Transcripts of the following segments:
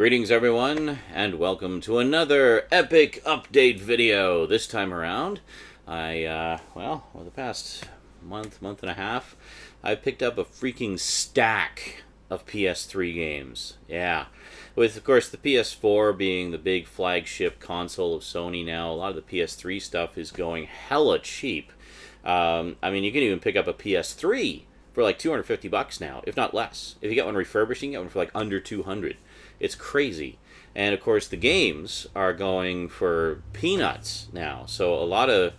Greetings everyone, and welcome to another epic update video. This time around, over the past month and a half, I picked up a freaking stack of PS3 games. Yeah. With, of course, the PS4 being the big flagship console of Sony now, a lot of the PS3 stuff is going hella cheap. You can even pick up a PS3 for like $250 now, if not less. If you get one refurbished, you can get one for like under $200. It's crazy. And of course the games are going for peanuts now. So a lot of,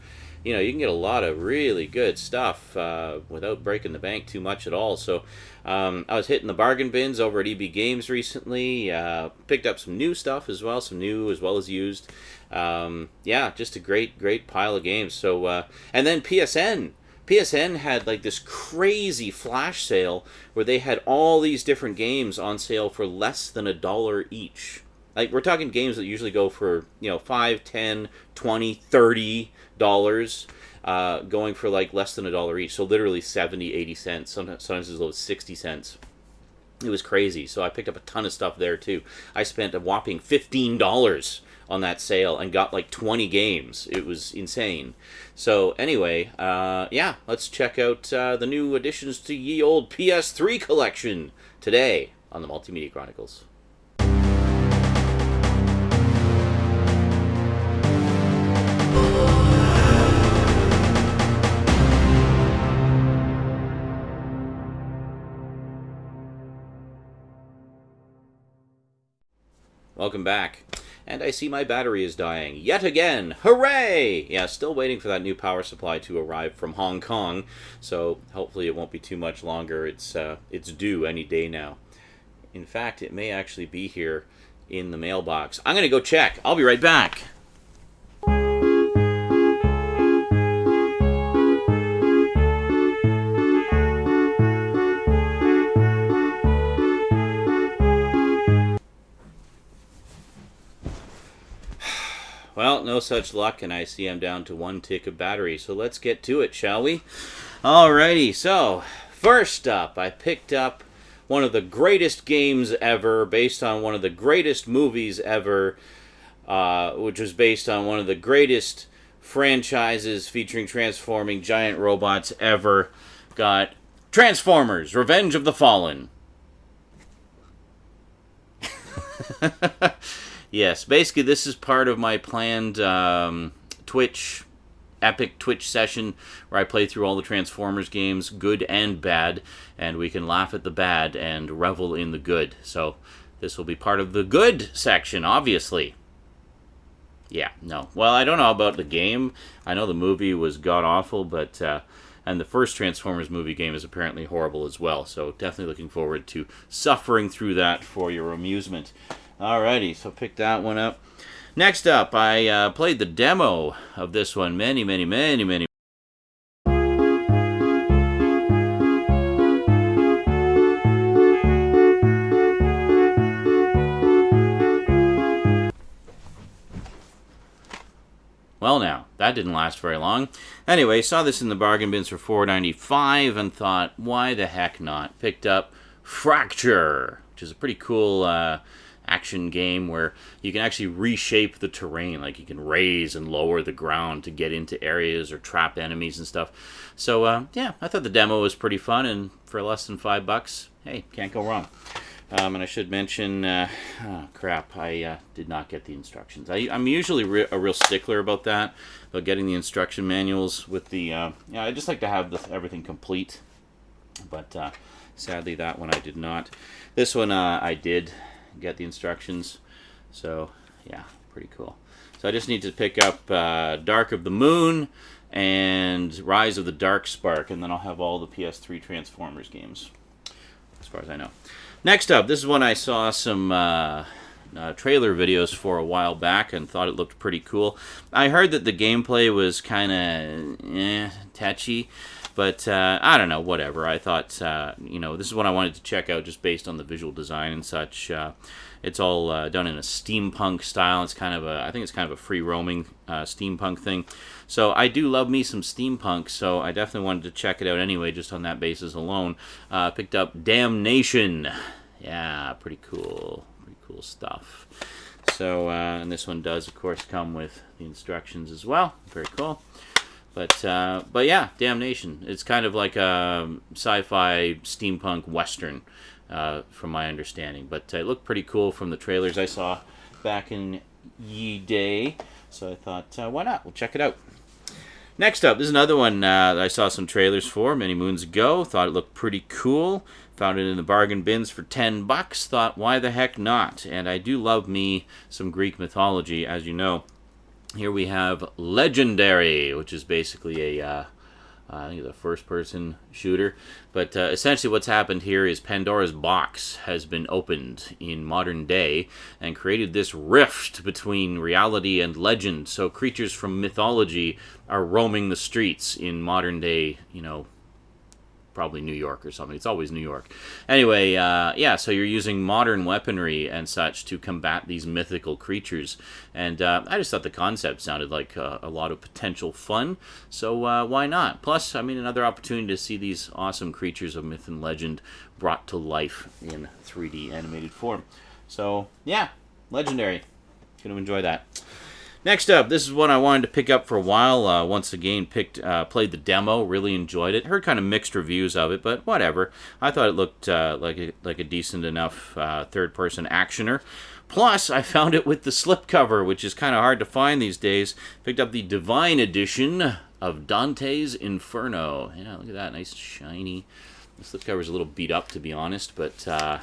you can get a lot of really good stuff without breaking the bank too much at all. So I was hitting the bargain bins over at EB Games recently. Picked up some new stuff as well, some new as well as used. Just a great pile of games. So and then PSN had like this crazy flash sale where they had all these different games on sale for less than $1 each. Like, we're talking games that usually go for, $5, $10, $20, $30, going for like less than $1 each. So literally 70, 80 cents, sometimes as low as 60 cents. It was crazy. So I picked up a ton of stuff there too. I spent a whopping $15 on that sale and got like 20 games. It was insane. So anyway, let's check out the new additions to ye old PS3 collection today on the Multimedia Chronicles. Welcome back. And I see my battery is dying yet again. Hooray! Yeah, still waiting for that new power supply to arrive from Hong Kong. So hopefully it won't be too much longer. It's due any day now. In fact, it may actually be here in the mailbox. I'm going to go check. I'll be right back. Well, no such luck, and I see I'm down to one tick of battery, so let's get to it, shall we? Alrighty, so, first up, I picked up one of the greatest games ever, based on one of the greatest movies ever, which was based on one of the greatest franchises featuring transforming giant robots ever. Got Transformers: Revenge of the Fallen. Yes, basically this is part of my planned epic Twitch session where I play through all the Transformers games, good and bad, and we can laugh at the bad and revel in the good. So this will be part of the good section, obviously. Yeah, no. Well, I don't know about the game. I know the movie was god-awful, but and the first Transformers movie game is apparently horrible as well, so definitely looking forward to suffering through that for your amusement. Alrighty, so pick that one up. Next up, I played the demo of this one many. Well, now, that didn't last very long. Anyway, saw this in the bargain bins for $4.95 and thought, why the heck not? Picked up Fracture, which is a pretty cool action game where you can actually reshape the terrain, like you can raise and lower the ground to get into areas or trap enemies and stuff. So I thought the demo was pretty fun, and for less than $5, hey, can't go wrong. And I should mention, I did not get the instructions. I'm usually a real stickler about that, about getting the instruction manuals with the, I just like to have everything complete, but sadly that one I did not. This one I did get the instructions, so yeah, pretty cool. So I just need to pick up Dark of the Moon and Rise of the Dark Spark, and then I'll have all the PS3 Transformers games, as far as I know. Next up, this is one I saw some trailer videos for a while back and thought it looked pretty cool. I heard that the gameplay was kind of touchy, but I don't know, whatever. I thought, this is what I wanted to check out just based on the visual design and such. It's all done in a steampunk style. It's I think it's kind of a free-roaming steampunk thing. So I do love me some steampunk, so I definitely wanted to check it out anyway, just on that basis alone. Picked up Damnation. Yeah, pretty cool. cool stuff. So, and this one does, of course, come with the instructions as well. Very cool. But yeah, Damnation. It's kind of like a sci-fi steampunk western, from my understanding. But it looked pretty cool from the trailers I saw back in ye day. So I thought, why not? We'll check it out. Next up, this is another one that I saw some trailers for many moons ago. Thought it looked pretty cool. Found it in the bargain bins for $10. Thought, why the heck not? And I do love me some Greek mythology, as you know. Here we have Legendary, which is basically a, I think it's a first-person shooter. But essentially what's happened here is Pandora's box has been opened in modern day and created this rift between reality and legend. So creatures from mythology are roaming the streets in modern day, you know, probably New York or something. It's always New York. Anyway, yeah, so you're using modern weaponry and such to combat these mythical creatures. And I just thought the concept sounded like a lot of potential fun. So why not? Plus, I mean, another opportunity to see these awesome creatures of myth and legend brought to life in 3D animated form. So, yeah, Legendary. Gonna enjoy that. Next up, this is one I wanted to pick up for a while. Once again, played the demo, really enjoyed it. Heard kind of mixed reviews of it, but whatever. I thought it looked like a decent enough third-person actioner. Plus, I found it with the slipcover, which is kind of hard to find these days. Picked up the Divine Edition of Dante's Inferno. Yeah, look at that, nice shiny. The slipcover's a little beat up, to be honest, but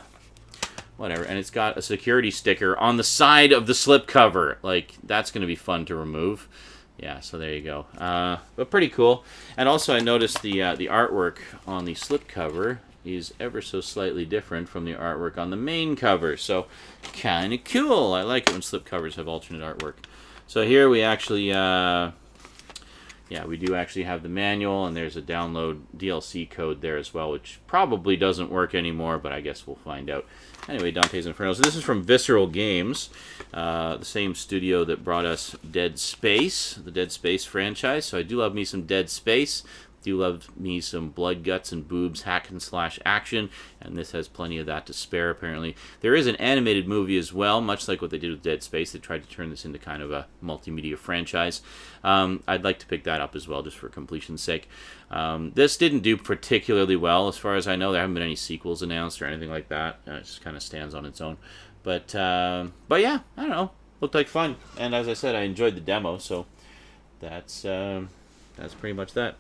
whatever. And it's got a security sticker on the side of the slipcover. Like, that's going to be fun to remove. Yeah, so there you go. But pretty cool. And also I noticed the artwork on the slipcover is ever so slightly different from the artwork on the main cover. So, kind of cool. I like it when slipcovers have alternate artwork. So here we actually, yeah, we do actually have the manual, and there's a download DLC code there as well, which probably doesn't work anymore, but I guess we'll find out. Anyway, Dante's Inferno. So this is from Visceral Games, the same studio that brought us Dead Space, the Dead Space franchise. So I do love me some Dead Space. Do love me some blood, guts, and boobs, hack and slash action, and this has plenty of that to spare, apparently. There is an animated movie as well, much like what they did with Dead Space. They tried to turn this into kind of a multimedia franchise. I'd like to pick that up as well, just for completion's sake. This didn't do particularly well, as far as I know. There haven't been any sequels announced or anything like that. It just kind of stands on its own. But yeah, I don't know. Looked like fun, and as I said, I enjoyed the demo, so that's pretty much that.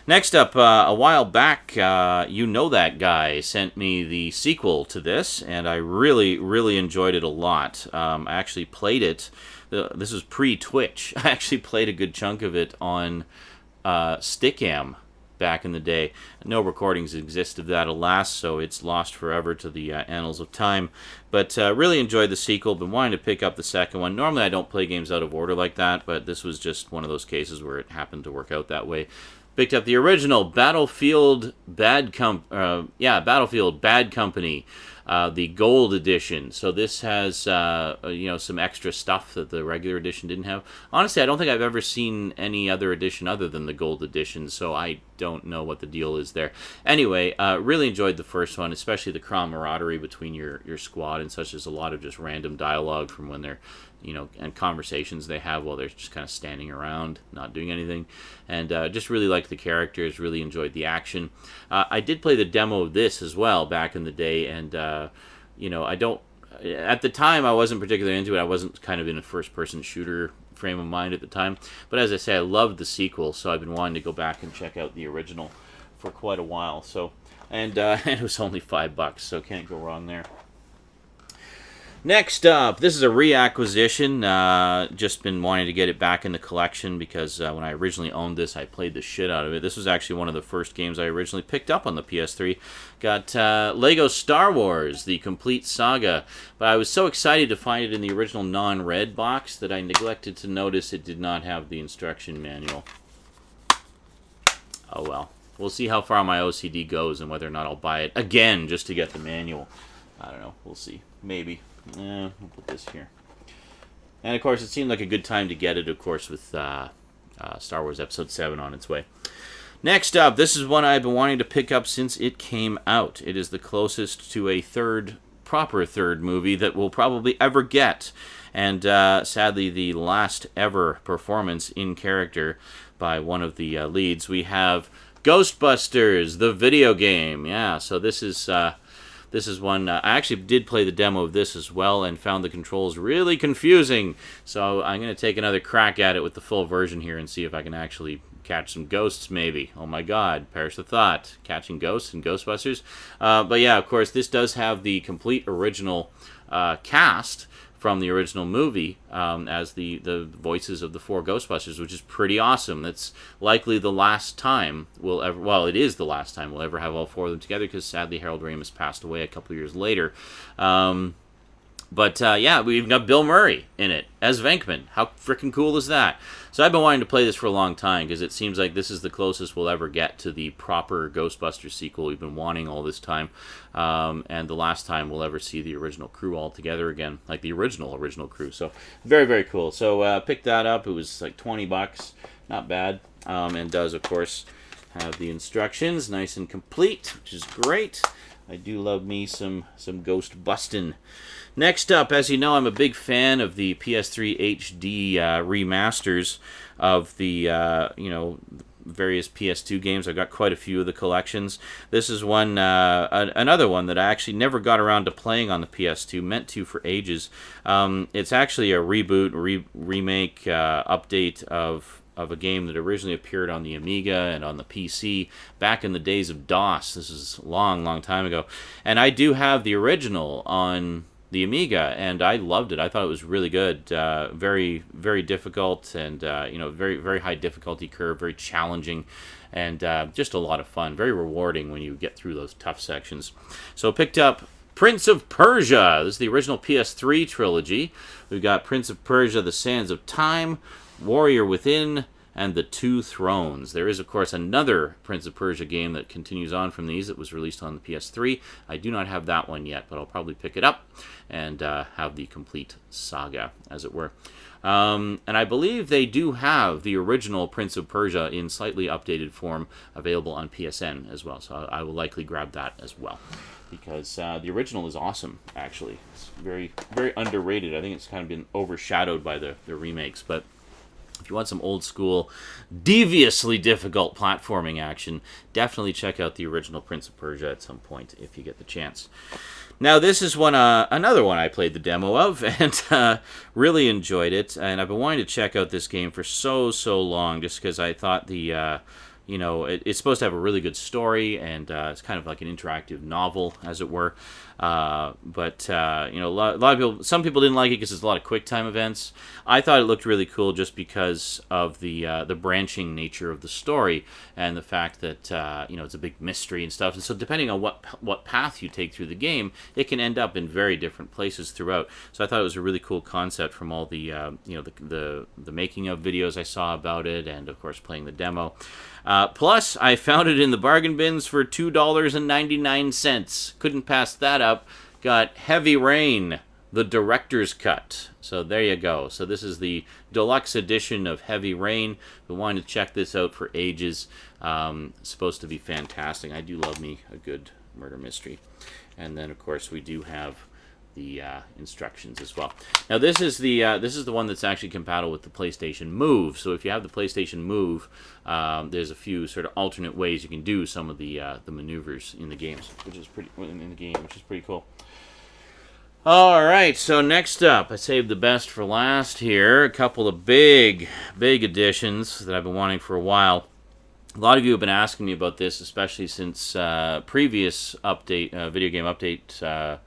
Next up, a while back, You Know That Guy sent me the sequel to this, and I really, really enjoyed it a lot. I actually played it. This was pre-Twitch. I actually played a good chunk of it on Stickam back in the day. No recordings exist of that, alas, so it's lost forever to the annals of time. But really enjoyed the sequel. Been wanting to pick up the second one. Normally I don't play games out of order like that, but this was just one of those cases where it happened to work out that way. Picked up the original Battlefield Bad Company, the Gold Edition. So this has some extra stuff that the regular edition didn't have. Honestly, I don't think I've ever seen any other edition other than the Gold Edition, so I don't know what the deal is there. Anyway, really enjoyed the first one, especially the camaraderie between your squad and such. There's a lot of just random dialogue from when they're, and conversations they have while they're just kind of standing around, not doing anything. And just really liked the characters, really enjoyed the action. I did play the demo of this as well back in the day, and, at the time I wasn't particularly into it. I wasn't kind of in a first-person shooter frame of mind at the time. But as I say, I loved the sequel, so I've been wanting to go back and check out the original for quite a while. So, and it was only $5, so can't go wrong there. Next up, this is a reacquisition. Just been wanting to get it back in the collection because when I originally owned this, I played the shit out of it. This was actually one of the first games I originally picked up on the PS3. Got Lego Star Wars, the complete saga. But I was so excited to find it in the original non-red box that I neglected to notice it did not have the instruction manual. Oh well. We'll see how far my OCD goes and whether or not I'll buy it again just to get the manual. I don't know. We'll see. Maybe. We'll put this here. And of course, it seemed like a good time to get it, of course, with Star Wars Episode 7 on its way. Next up, this is one I've been wanting to pick up since it came out. It is the closest to a third proper third movie that we'll probably ever get. And sadly, the last ever performance in character by one of the leads. We have Ghostbusters, the video game. Yeah, so this is one. I actually did play the demo of this as well and found the controls really confusing. So I'm going to take another crack at it with the full version here and see if I can actually catch some ghosts, maybe. Oh my god, perish the thought. Catching ghosts in Ghostbusters. But yeah, of course, this does have the complete original cast from the original movie as the voices of the 4 Ghostbusters, which is pretty awesome. That's likely the last time we'll ever... Well, it is the last time we'll ever have all 4 of them together, because sadly Harold Ramis passed away a couple years later. But yeah, we've got Bill Murray in it as Venkman. How freaking cool is that? So I've been wanting to play this for a long time, because it seems like this is the closest we'll ever get to the proper Ghostbusters sequel we've been wanting all this time. And the last time we'll ever see the original crew all together again, like the original crew. So very, very cool. So picked that up. It was like $20. Not bad. And does, of course, have the instructions nice and complete, which is great. I do love me some ghost busting. Next up, as you know, I'm a big fan of the PS3 HD remasters of the various PS2 games. I've got quite a few of the collections. This is one, another one that I actually never got around to playing on the PS2. Meant to for ages. It's actually a reboot, remake, update of a game that originally appeared on the Amiga and on the PC back in the days of DOS. This is a long, long time ago. And I do have the original on the Amiga, and I loved it. I thought it was really good. Very, very difficult, and very, very high difficulty curve, very challenging, and just a lot of fun. Very rewarding when you get through those tough sections. So picked up Prince of Persia. This is the original PS3 trilogy. We've got Prince of Persia: The Sands of Time, Warrior Within, and The Two Thrones. There is, of course, another Prince of Persia game that continues on from these. It was released on the PS3. I do not have that one yet, but I'll probably pick it up and have the complete saga, as it were. And I believe they do have the original Prince of Persia in slightly updated form available on PSN as well. So I will likely grab that as well, because the original is awesome, actually. It's very, very underrated. I think it's kind of been overshadowed by the remakes, but if you want some old school, deviously difficult platforming action, definitely check out the original Prince of Persia at some point if you get the chance. Now, this is another one I played the demo of, and really enjoyed it. And I've been wanting to check out this game for so long, just because I thought it's supposed to have a really good story, and it's kind of like an interactive novel, as it were. But a lot of people, some people didn't like it because there's a lot of quick time events. I thought it looked really cool just because of the branching nature of the story, and the fact that it's a big mystery and stuff. And so depending on what path you take through the game, it can end up in very different places throughout. So I thought it was a really cool concept from all the the making of videos I saw about it, and of course playing the demo. Plus, I found it in the bargain bins for $2.99. Couldn't pass that up. Got Heavy Rain, the director's cut. So there you go. So this is the deluxe edition of Heavy Rain. Been wanting to check this out for ages. Supposed to be fantastic. I do love me a good murder mystery. And then, of course, we do have the instructions as well. Now this is the one that's actually compatible with the PlayStation Move. So if you have the PlayStation Move, there's a few sort of alternate ways you can do some of the maneuvers in the games, which is pretty cool. All right, so next up, I saved the best for last here. A couple of big additions that I've been wanting for a while. A lot of you have been asking me about this, especially since previous video game update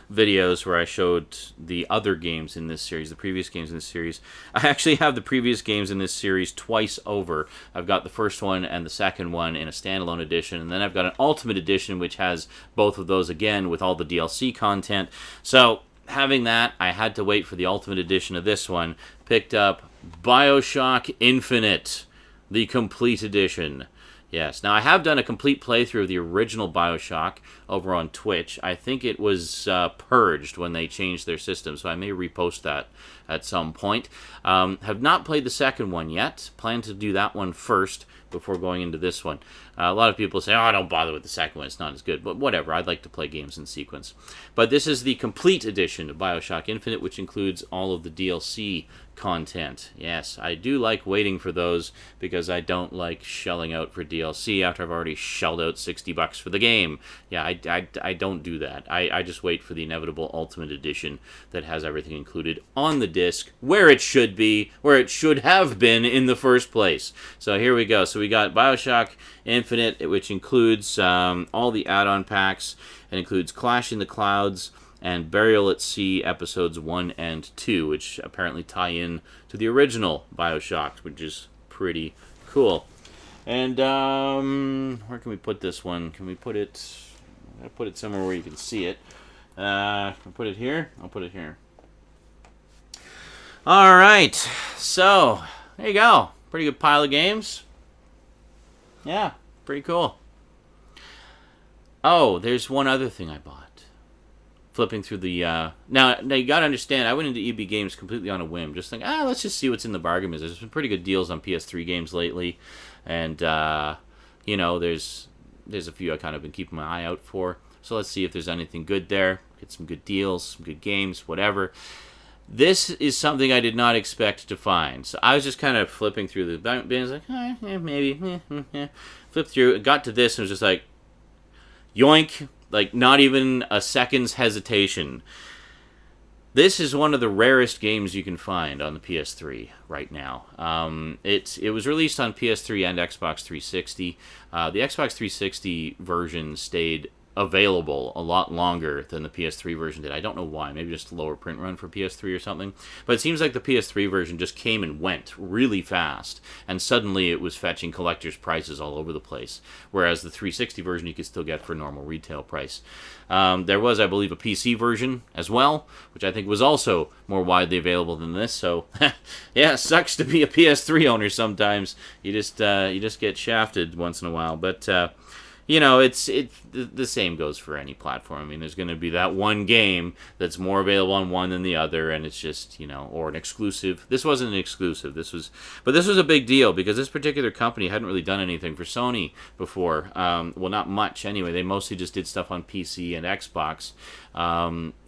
videos where I showed the other games in this series, the previous games in this series. I actually have the previous games in this series twice over. I've got the first one and the second one in a standalone edition, and then I've got an Ultimate Edition which has both of those again with all the DLC content. So having that, I had to wait for the Ultimate Edition of this one. Picked up BioShock Infinite, the complete edition. Yes. Now, I have done a complete playthrough of the original BioShock over on Twitch. I think it was purged when they changed their system, so I may repost that at some point. Have not played the second one yet. Plan to do that one first before going into this one. A lot of people say, oh, don't bother with the second one, it's not as good. But whatever, I'd like to play games in sequence. But this is the complete edition of BioShock Infinite, which includes all of the DLC content. Yes, I do like waiting for those because I don't like shelling out for DLC after I've already shelled out $60 for the game. Yeah, I don't do that. I just wait for the inevitable Ultimate Edition that has everything included on the disc where it should be, where it should have been in the first place. So here we go. So we got BioShock Infinite, which includes all the add-on packs. It includes Clash in the Clouds and Burial at Sea episodes 1 and 2, which apparently tie in to the original BioShock, which is pretty cool. And where can we put this one? Can we put it? I'll put it somewhere where you can see it. I'll put it here. I'll put it here. All right. So there you go. Pretty good pile of games. Yeah, pretty cool. Oh, there's one other thing I bought. Flipping through the... Now, you got to understand, I went into EB Games completely on a whim. Just think, let's just see what's in the bargain bin. There's been pretty good deals on PS3 games lately. And, you know, there's a few I kind of been keeping my eye out for. So let's see if there's anything good there. Get some good deals, some good games, whatever. This is something I did not expect to find. So I was just kind of flipping through the bins, like, maybe. Flipped through, got to this, and was just like, yoink. Like, not even a second's hesitation. This is one of the rarest games you can find on the PS3 right now. It was released on PS3 and Xbox 360. The Xbox 360 version stayed available a lot longer than the PS3 version did. I don't know why. Maybe just a lower print run for PS3 or something. But it seems like the PS3 version just came and went really fast. And suddenly it was fetching collector's prices all over the place. Whereas the 360 version you could still get for normal retail price. There was, I believe, a PC version as well, which I think was also more widely available than this. So, yeah, it sucks to be a PS3 owner sometimes. You just get shafted once in a while. But... you know, the same goes for any platform. I mean, there's going to be that one game that's more available on one than the other, and it's just, you know, or an exclusive. This wasn't an exclusive. This was a big deal because this particular company hadn't really done anything for Sony before. Well, not much anyway. They mostly just did stuff on PC and Xbox.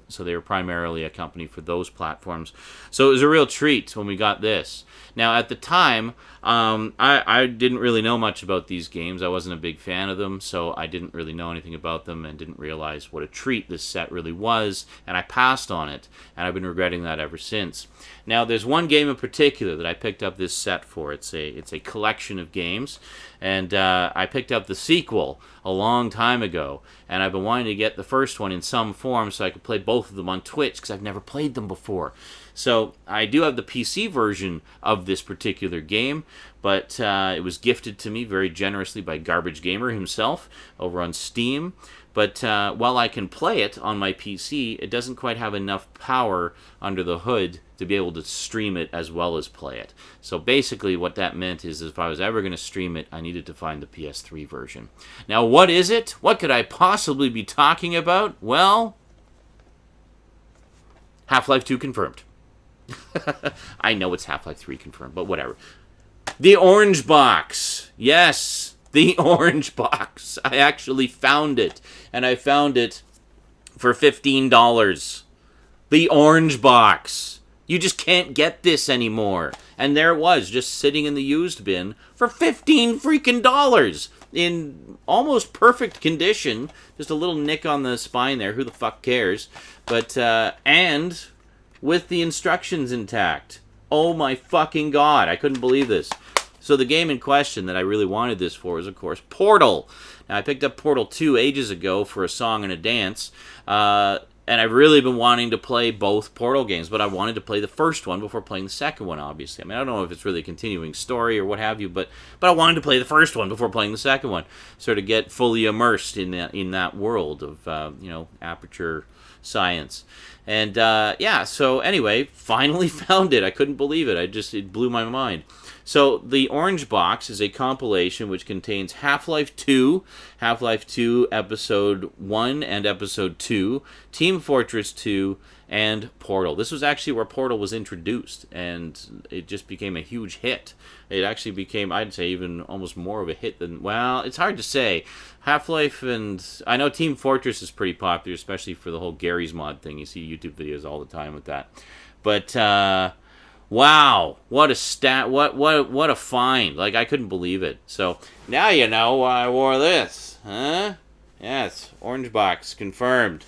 So they were primarily a company for those platforms. So it was a real treat when we got this. Now, at the time, I didn't really know much about these games. I wasn't a big fan of them, so I didn't really know anything about them and didn't realize what a treat this set really was, and I passed on it, and I've been regretting that ever since. Now, there's one game in particular that I picked up this set for. It's a collection of games, and I picked up the sequel a long time ago, and I've been wanting to get the first one in some form so I could play both of them on Twitch, because I've never played them before. So I do have the PC version of this particular game, but it was gifted to me very generously by Garbage Gamer himself over on Steam. But while I can play it on my PC, it doesn't quite have enough power under the hood to be able to stream it as well as play it. So basically what that meant is if I was ever going to stream it, I needed to find the PS3 version. Now, what is it? What could I possibly be talking about? Well, Half-Life 2 confirmed. I know it's Half-Life 3 confirmed, but whatever. The orange box. Yes, the orange box. I actually found it, and I found it for $15. The orange box. You just can't get this anymore. And there it was, just sitting in the used bin for $15 freaking dollars in almost perfect condition. Just a little nick on the spine there. Who the fuck cares? But, and with the instructions intact. Oh my fucking god, I couldn't believe this. So the game in question that I really wanted this for was, of course, Portal. Now, I picked up Portal 2 ages ago for a song and a dance, and I've really been wanting to play both Portal games, but I wanted to play the first one before playing the second one, obviously. I mean, I don't know if it's really a continuing story or what have you, but I wanted to play the first one before playing the second one, sort of get fully immersed in that world of, Aperture Science. And, yeah, so anyway, finally found it. I couldn't believe it. It blew my mind. So the orange box is a compilation which contains Half-Life 2, Half-Life 2 Episode 1 and Episode 2, Team Fortress 2, and Portal. This was actually where Portal was introduced, and it just became a huge hit. It actually became, I'd say, even almost more of a hit than, well, it's hard to say. Half-Life and, I know Team Fortress is pretty popular, especially for the whole Gary's Mod thing. You see YouTube videos all the time with that. But, wow, what a what a find. Like, I couldn't believe it. So, now you know why I wore this, huh? Yes, orange box, confirmed.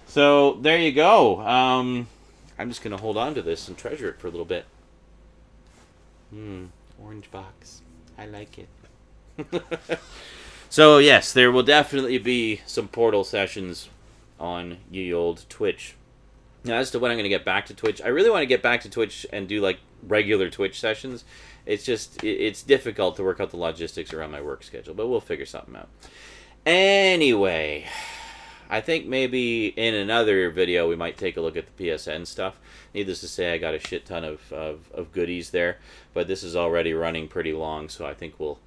So, there you go. I'm just going to hold on to this and treasure it for a little bit. Orange box. I like it. So, yes, there will definitely be some Portal sessions on ye old Twitch. Now, as to when I'm going to get back to Twitch, I really want to get back to Twitch and do, like, regular Twitch sessions. It's just, it's difficult to work out the logistics around my work schedule, but we'll figure something out. Anyway, I think maybe in another video we might take a look at the PSN stuff. Needless to say, I got a shit ton of goodies there, but this is already running pretty long, so I think we'll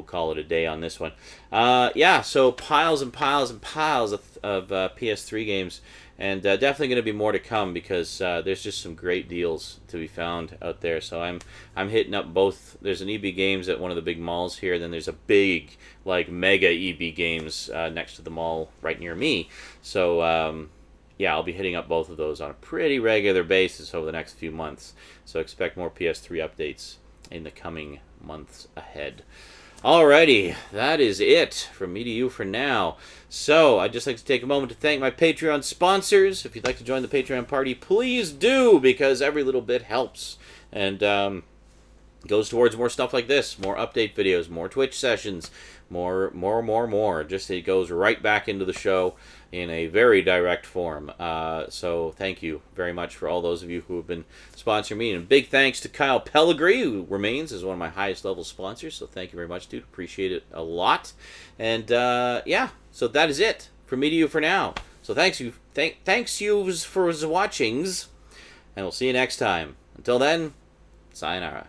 call it a day on this one. Yeah, so piles and piles and piles of PS3 games, and definitely going to be more to come because there's just some great deals to be found out there. So I'm hitting up both. There's an EB Games at one of the big malls here. Then there's a big, like, mega EB Games next to the mall right near me. So yeah, I'll be hitting up both of those on a pretty regular basis over the next few months. So expect more PS3 updates in the coming months ahead. Alrighty, that is it from me to you for now. So, I'd just like to take a moment to thank my Patreon sponsors. If you'd like to join the Patreon party, please do, because every little bit helps. And goes towards more stuff like this, more update videos, more Twitch sessions, more. Just it goes right back into the show in a very direct form. So thank you very much for all those of you who have been sponsoring me. And big thanks to Kyle Pellegrini, who remains as one of my highest level sponsors. So thank you very much, dude. Appreciate it a lot. And yeah, so that is it from me to you for now. So thanks you for watchings, and we'll see you next time. Until then, sayonara.